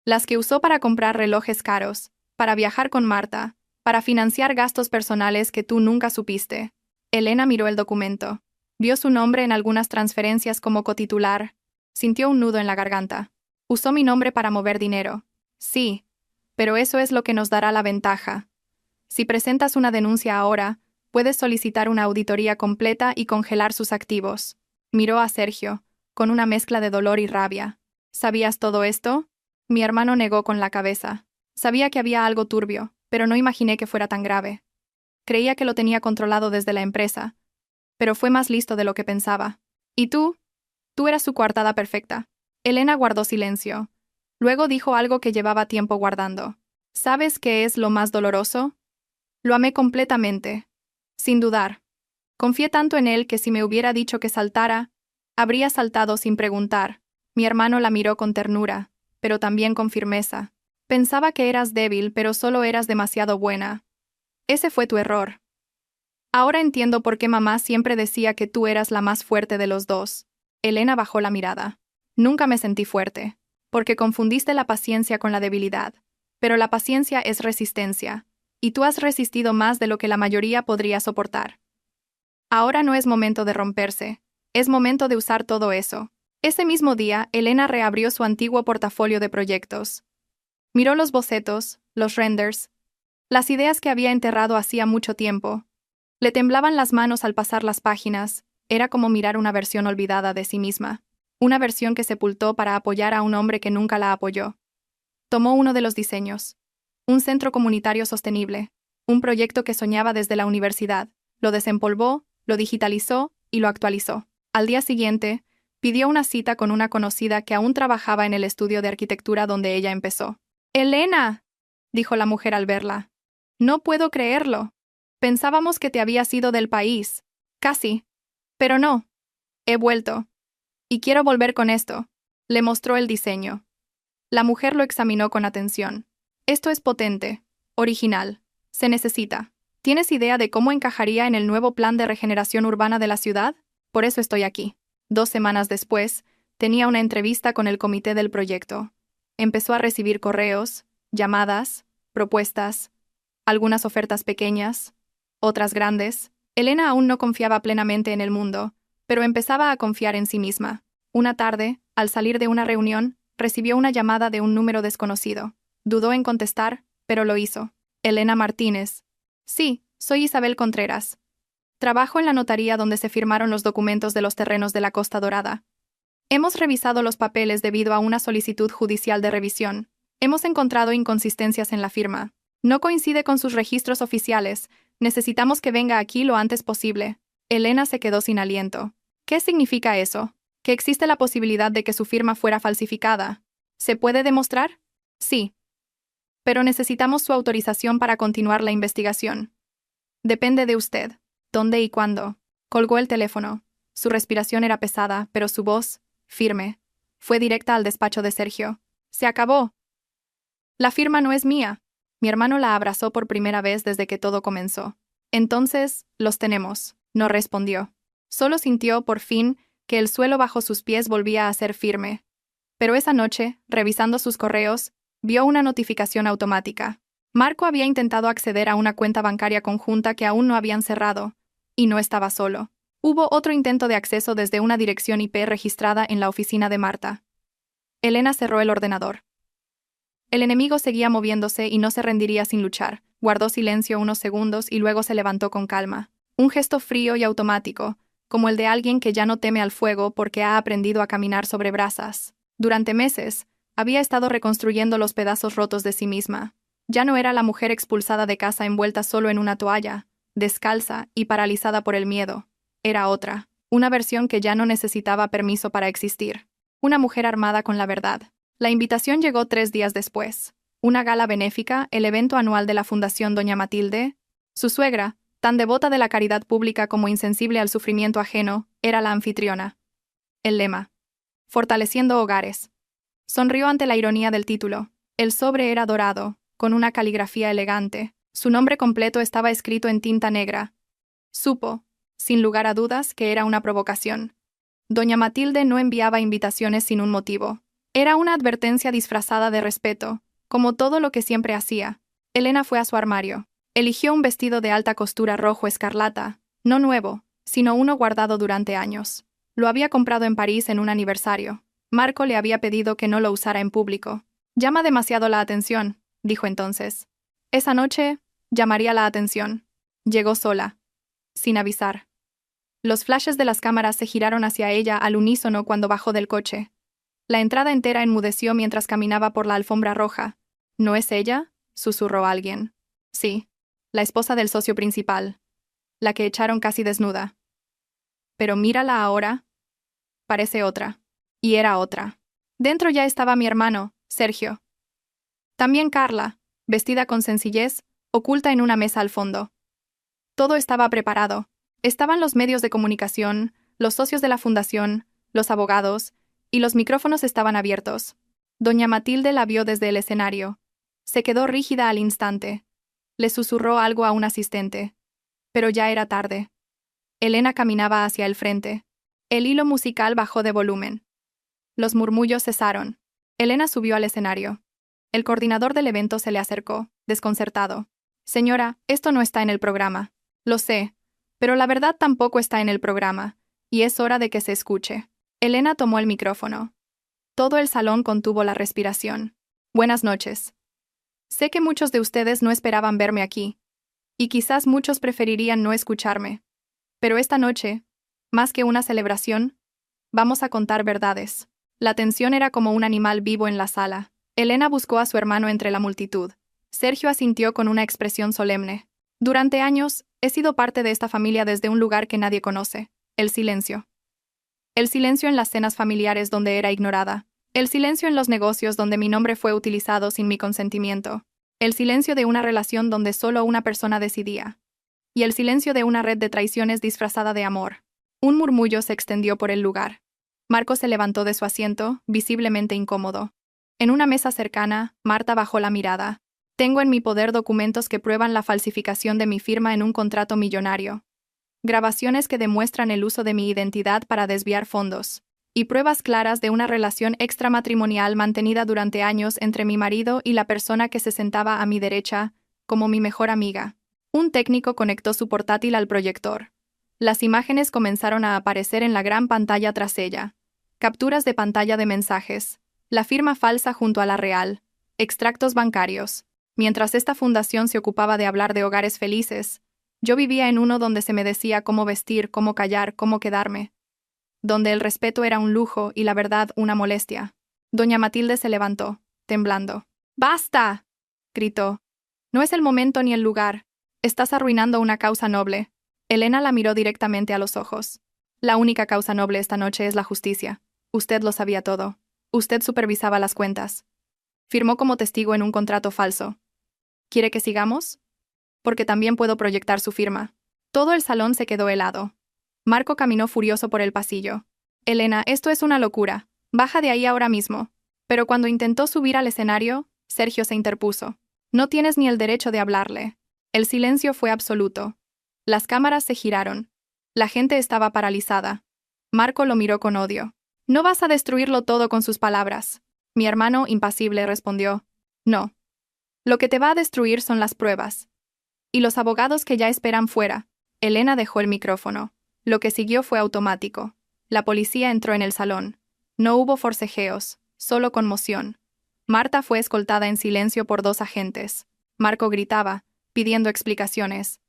Las que usó para comprar relojes caros, para viajar con Marta, para financiar gastos personales que tú nunca supiste. Elena miró el documento. Vio su nombre en algunas transferencias como cotitular. Sintió un nudo en la garganta. Usó mi nombre para mover dinero. Sí, pero eso es lo que nos dará la ventaja. Si presentas una denuncia ahora, puedes solicitar una auditoría completa y congelar sus activos. Miró a Sergio, con una mezcla de dolor y rabia. ¿Sabías todo esto? Mi hermano negó con la cabeza. Sabía que había algo turbio, pero no imaginé que fuera tan grave. Creía que lo tenía controlado desde la empresa, pero fue más listo de lo que pensaba. ¿Y tú? Tú eras su coartada perfecta. Elena guardó silencio. Luego dijo algo que llevaba tiempo guardando. ¿Sabes qué es lo más doloroso? Lo amé completamente. Sin dudar. Confié tanto en él que si me hubiera dicho que saltara, habría saltado sin preguntar. Mi hermano la miró con ternura, pero también con firmeza. Pensaba que eras débil, pero solo eras demasiado buena. Ese fue tu error. Ahora entiendo por qué mamá siempre decía que tú eras la más fuerte de los dos. Elena bajó la mirada. Nunca me sentí fuerte, porque confundiste la paciencia con la debilidad. Pero la paciencia es resistencia, y tú has resistido más de lo que la mayoría podría soportar. Ahora no es momento de romperse, es momento de usar todo eso. Ese mismo día, Elena reabrió su antiguo portafolio de proyectos. Miró los bocetos, los renders, las ideas que había enterrado hacía mucho tiempo. Le temblaban las manos al pasar las páginas. Era como mirar una versión olvidada de sí misma. Una versión que sepultó para apoyar a un hombre que nunca la apoyó. Tomó uno de los diseños. Un centro comunitario sostenible. Un proyecto que soñaba desde la universidad. Lo desempolvó, lo digitalizó y lo actualizó. Al día siguiente, Pidió una cita con una conocida que aún trabajaba en el estudio de arquitectura donde ella empezó. «Elena», dijo la mujer al verla. «No puedo creerlo. Pensábamos que te habías ido del país. Casi. Pero no. He vuelto. Y quiero volver con esto». Le mostró el diseño. La mujer lo examinó con atención. «Esto es potente. Original. Se necesita. ¿Tienes idea de cómo encajaría en el nuevo plan de regeneración urbana de la ciudad? Por eso estoy aquí». 2 semanas después, tenía una entrevista con el comité del proyecto. Empezó a recibir correos, llamadas, propuestas, algunas ofertas pequeñas, otras grandes. Elena aún no confiaba plenamente en el mundo, pero empezaba a confiar en sí misma. Una tarde, al salir de una reunión, recibió una llamada de un número desconocido. Dudó en contestar, pero lo hizo. «Elena Martínez». «Sí, soy Isabel Contreras. Trabajo en la notaría donde se firmaron los documentos de los terrenos de la Costa Dorada. Hemos revisado los papeles debido a una solicitud judicial de revisión. Hemos encontrado inconsistencias en la firma. No coincide con sus registros oficiales. Necesitamos que venga aquí lo antes posible». Elena se quedó sin aliento. ¿Qué significa eso? ¿Que existe la posibilidad de que su firma fuera falsificada? ¿Se puede demostrar? Sí. Pero necesitamos su autorización para continuar la investigación. Depende de usted. ¿Dónde y cuándo? Colgó el teléfono. Su respiración era pesada, pero su voz, firme, fue directa al despacho de Sergio. «Se acabó. La firma no es mía». Mi hermano la abrazó por primera vez desde que todo comenzó. «Entonces, los tenemos», no respondió. Solo sintió, por fin, que el suelo bajo sus pies volvía a ser firme. Pero esa noche, revisando sus correos, vio una notificación automática. Marco había intentado acceder a una cuenta bancaria conjunta que aún no habían cerrado, y no estaba solo. Hubo otro intento de acceso desde una dirección IP registrada en la oficina de Marta. Elena cerró el ordenador. El enemigo seguía moviéndose y no se rendiría sin luchar. Guardó silencio unos segundos y luego se levantó con calma. Un gesto frío y automático, como el de alguien que ya no teme al fuego porque ha aprendido a caminar sobre brasas. Durante meses, había estado reconstruyendo los pedazos rotos de sí misma. Ya no era la mujer expulsada de casa envuelta solo en una toalla, descalza y paralizada por el miedo. Era otra, una versión que ya no necesitaba permiso para existir. Una mujer armada con la verdad. La invitación llegó 3 días después. Una gala benéfica, el evento anual de la Fundación Doña Matilde. Su suegra, tan devota de la caridad pública como insensible al sufrimiento ajeno, era la anfitriona. El lema: «Fortaleciendo hogares». Sonrió ante la ironía del título. El sobre era dorado, con una caligrafía elegante. Su nombre completo estaba escrito en tinta negra. Supo, sin lugar a dudas, que era una provocación. Doña Matilde no enviaba invitaciones sin un motivo. Era una advertencia disfrazada de respeto, como todo lo que siempre hacía. Elena fue a su armario. Eligió un vestido de alta costura rojo escarlata, no nuevo, sino uno guardado durante años. Lo había comprado en París en un aniversario. Marco le había pedido que no lo usara en público. «Llama demasiado la atención», dijo entonces. Esa noche, llamaría la atención. Llegó sola, sin avisar. Los flashes de las cámaras se giraron hacia ella al unísono cuando bajó del coche. La entrada entera enmudeció mientras caminaba por la alfombra roja. «¿No es ella?», susurró alguien. «Sí, la esposa del socio principal, la que echaron casi desnuda. Pero mírala ahora. Parece otra». Y era otra. Dentro ya estaba mi hermano, Sergio. También Carla, vestida con sencillez, oculta en una mesa al fondo. Todo estaba preparado. Estaban los medios de comunicación, los socios de la fundación, los abogados, y los micrófonos estaban abiertos. Doña Matilde la vio desde el escenario. Se quedó rígida al instante. Le susurró algo a un asistente. Pero ya era tarde. Elena caminaba hacia el frente. El hilo musical bajó de volumen. Los murmullos cesaron. Elena subió al escenario. El coordinador del evento se le acercó, desconcertado. «Señora, esto no está en el programa». «Lo sé, pero la verdad tampoco está en el programa, y es hora de que se escuche». Elena tomó el micrófono. Todo el salón contuvo la respiración. «Buenas noches. Sé que muchos de ustedes no esperaban verme aquí, y quizás muchos preferirían no escucharme. Pero esta noche, más que una celebración, vamos a contar verdades». La tensión era como un animal vivo en la sala. Elena buscó a su hermano entre la multitud. Sergio asintió con una expresión solemne. «Durante años, he sido parte de esta familia desde un lugar que nadie conoce, el silencio. El silencio en las cenas familiares donde era ignorada. El silencio en los negocios donde mi nombre fue utilizado sin mi consentimiento. El silencio de una relación donde solo una persona decidía. Y el silencio de una red de traiciones disfrazada de amor. Un murmullo se extendió por el lugar. Marco se levantó de su asiento, visiblemente incómodo. En una mesa cercana, Marta bajó la mirada. Tengo en mi poder documentos que prueban la falsificación de mi firma en un contrato millonario. Grabaciones que demuestran el uso de mi identidad para desviar fondos. Y pruebas claras de una relación extramatrimonial mantenida durante años entre mi marido y la persona que se sentaba a mi derecha, como mi mejor amiga. Un técnico conectó su portátil al proyector. Las imágenes comenzaron a aparecer en la gran pantalla tras ella. Capturas de pantalla de mensajes. La firma falsa junto a la real. Extractos bancarios. Mientras esta fundación se ocupaba de hablar de hogares felices, yo vivía en uno donde se me decía cómo vestir, cómo callar, cómo quedarme. Donde el respeto era un lujo y la verdad una molestia. Doña Matilde se levantó, temblando. ¡Basta!, gritó. No es el momento ni el lugar. Estás arruinando una causa noble. Elena la miró directamente a los ojos. La única causa noble esta noche es la justicia. Usted lo sabía todo. Usted supervisaba las cuentas. Firmó como testigo en un contrato falso. ¿Quiere que sigamos? Porque también puedo proyectar su firma. Todo el salón se quedó helado. Marco caminó furioso por el pasillo. Elena, esto es una locura. Baja de ahí ahora mismo. Pero cuando intentó subir al escenario, Sergio se interpuso. No tienes ni el derecho de hablarle. El silencio fue absoluto. Las cámaras se giraron. La gente estaba paralizada. Marco lo miró con odio. No vas a destruirlo todo con sus palabras. Mi hermano, impasible, respondió. No. Lo que te va a destruir son las pruebas. Y los abogados que ya esperan fuera. Elena dejó el micrófono. Lo que siguió fue automático. La policía entró en el salón. No hubo forcejeos, solo conmoción. Marta fue escoltada en silencio por 2 agentes. Marco gritaba, pidiendo explicaciones.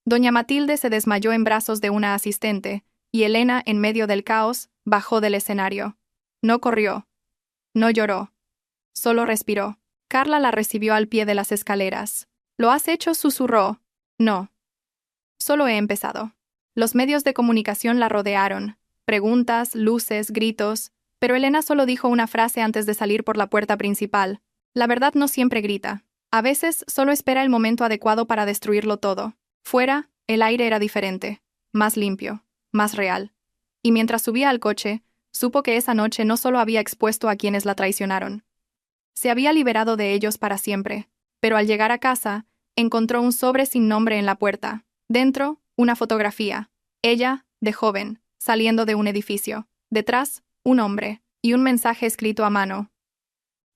Doña Matilde se desmayó en brazos de una asistente, y Elena, en medio del caos, bajó del escenario. No corrió. No lloró. Solo respiró. Carla la recibió al pie de las escaleras. ¿Lo has hecho?, susurró. No. Solo he empezado. Los medios de comunicación la rodearon. Preguntas, luces, gritos. Pero Elena solo dijo una frase antes de salir por la puerta principal. La verdad no siempre grita. A veces solo espera el momento adecuado para destruirlo todo. Fuera, el aire era diferente. Más limpio. Más real. Y mientras subía al coche, supo que esa noche no solo había expuesto a quienes la traicionaron. Se había liberado de ellos para siempre. Pero al llegar a casa, encontró un sobre sin nombre en la puerta. Dentro, una fotografía. Ella, de joven, saliendo de un edificio. Detrás, un hombre, y un mensaje escrito a mano.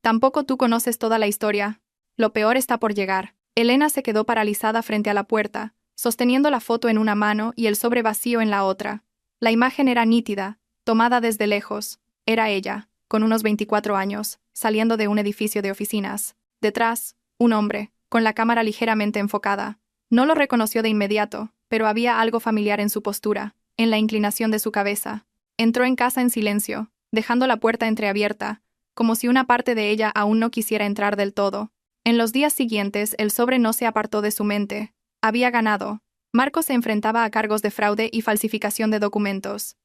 Tampoco tú conoces toda la historia. Lo peor está por llegar. Elena se quedó paralizada frente a la puerta, sosteniendo la foto en una mano y el sobre vacío en la otra. La imagen era nítida, tomada desde lejos. Era ella, con unos 24 años, saliendo de un edificio de oficinas. Detrás, un hombre, con la cámara ligeramente enfocada. No lo reconoció de inmediato, pero había algo familiar en su postura, en la inclinación de su cabeza. Entró en casa en silencio, dejando la puerta entreabierta, como si una parte de ella aún no quisiera entrar del todo. En los días siguientes, el sobre no se apartó de su mente. Había ganado. Marco se enfrentaba a cargos de fraude y falsificación de documentos.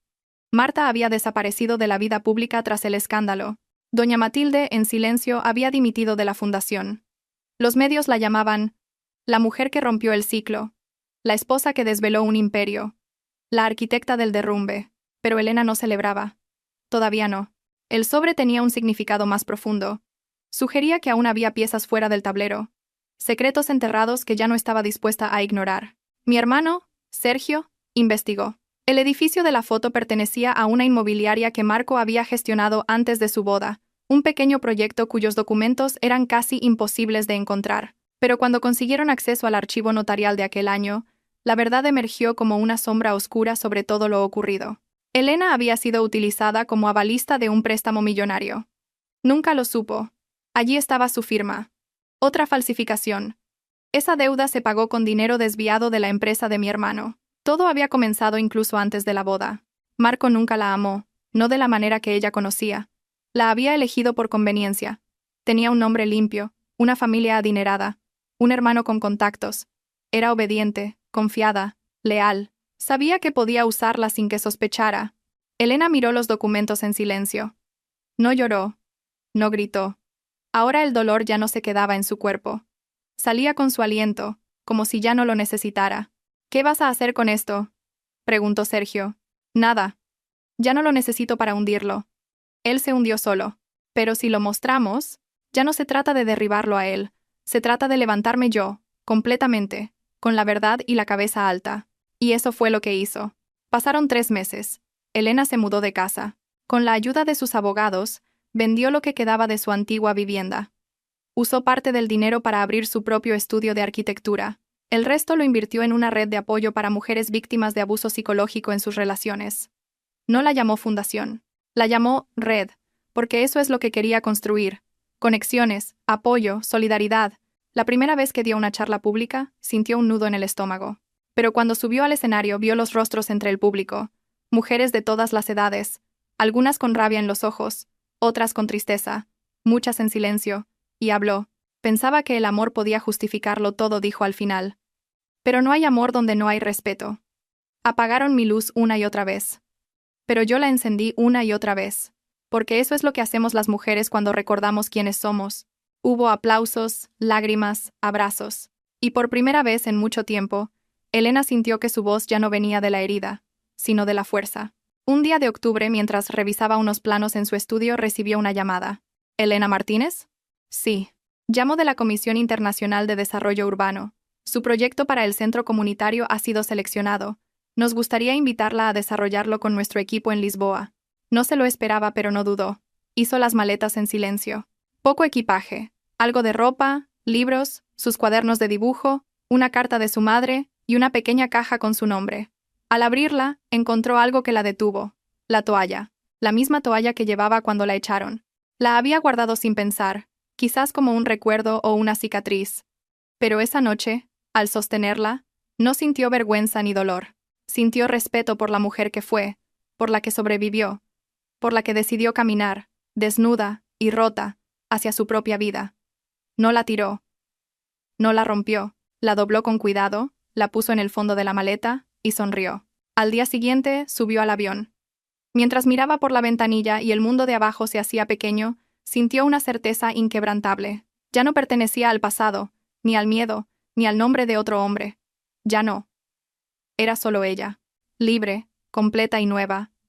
Marta había desaparecido de la vida pública tras el escándalo. Doña Matilde, en silencio, había dimitido de la fundación. Los medios la llamaban la mujer que rompió el ciclo, la esposa que desveló un imperio, la arquitecta del derrumbe. Pero Elena no celebraba. Todavía no. El sobre tenía un significado más profundo. Sugería que aún había piezas fuera del tablero. Secretos enterrados que ya no estaba dispuesta a ignorar. Mi hermano, Sergio, investigó. El edificio de la foto pertenecía a una inmobiliaria que Marco había gestionado antes de su boda, un pequeño proyecto cuyos documentos eran casi imposibles de encontrar. Pero cuando consiguieron acceso al archivo notarial de aquel año, la verdad emergió como una sombra oscura sobre todo lo ocurrido. Elena había sido utilizada como avalista de un préstamo millonario. Nunca lo supo. Allí estaba su firma. Otra falsificación. Esa deuda se pagó con dinero desviado de la empresa de mi hermano. Todo había comenzado incluso antes de la boda. Marco nunca la amó, no de la manera que ella conocía. La había elegido por conveniencia. Tenía un nombre limpio, una familia adinerada, un hermano con contactos. Era obediente, confiada, leal. Sabía que podía usarla sin que sospechara. Elena miró los documentos en silencio. No lloró. No gritó. Ahora el dolor ya no se quedaba en su cuerpo. Salía con su aliento, como si ya no lo necesitara. ¿Qué vas a hacer con esto?, preguntó Sergio. Nada. Ya no lo necesito para hundirlo. Él se hundió solo. Pero si lo mostramos, ya no se trata de derribarlo a él, se trata de levantarme yo, completamente, con la verdad y la cabeza alta. Y eso fue lo que hizo. Pasaron 3 meses. Elena se mudó de casa. Con la ayuda de sus abogados, vendió lo que quedaba de su antigua vivienda. Usó parte del dinero para abrir su propio estudio de arquitectura. El resto lo invirtió en una red de apoyo para mujeres víctimas de abuso psicológico en sus relaciones. No la llamó fundación. La llamó red, porque eso es lo que quería construir. Conexiones, apoyo, solidaridad. La primera vez que dio una charla pública, sintió un nudo en el estómago. Pero cuando subió al escenario vio los rostros entre el público. Mujeres de todas las edades, algunas con rabia en los ojos, otras con tristeza, muchas en silencio, y habló. Pensaba que el amor podía justificarlo todo, dijo al final. Pero no hay amor donde no hay respeto. Apagaron mi luz una y otra vez. Pero yo la encendí una y otra vez. Porque eso es lo que hacemos las mujeres cuando recordamos quiénes somos. Hubo aplausos, lágrimas, abrazos. Y por primera vez en mucho tiempo, Elena sintió que su voz ya no venía de la herida, sino de la fuerza. Un día de octubre, mientras revisaba unos planos en su estudio, recibió una llamada. ¿Elena Martínez? Sí. Llamo de la Comisión Internacional de Desarrollo Urbano. Su proyecto para el centro comunitario ha sido seleccionado. Nos gustaría invitarla a desarrollarlo con nuestro equipo en Lisboa. No se lo esperaba, pero no dudó. Hizo las maletas en silencio. Poco equipaje, algo de ropa, libros, sus cuadernos de dibujo, una carta de su madre y una pequeña caja con su nombre. Al abrirla, encontró algo que la detuvo. La toalla. La misma toalla que llevaba cuando la echaron. La había guardado sin pensar, quizás como un recuerdo o una cicatriz. Pero esa noche, al sostenerla, no sintió vergüenza ni dolor. Sintió respeto por la mujer que fue, por la que sobrevivió, por la que decidió caminar, desnuda y rota, hacia su propia vida. No la tiró. No la rompió. La dobló con cuidado, la puso en el fondo de la maleta y sonrió. Al día siguiente, subió al avión. Mientras miraba por la ventanilla y el mundo de abajo se hacía pequeño, sintió una certeza inquebrantable. Ya no pertenecía al pasado, ni al miedo, ni al nombre de otro hombre. Ya no. Era solo ella. Libre, completa y nueva,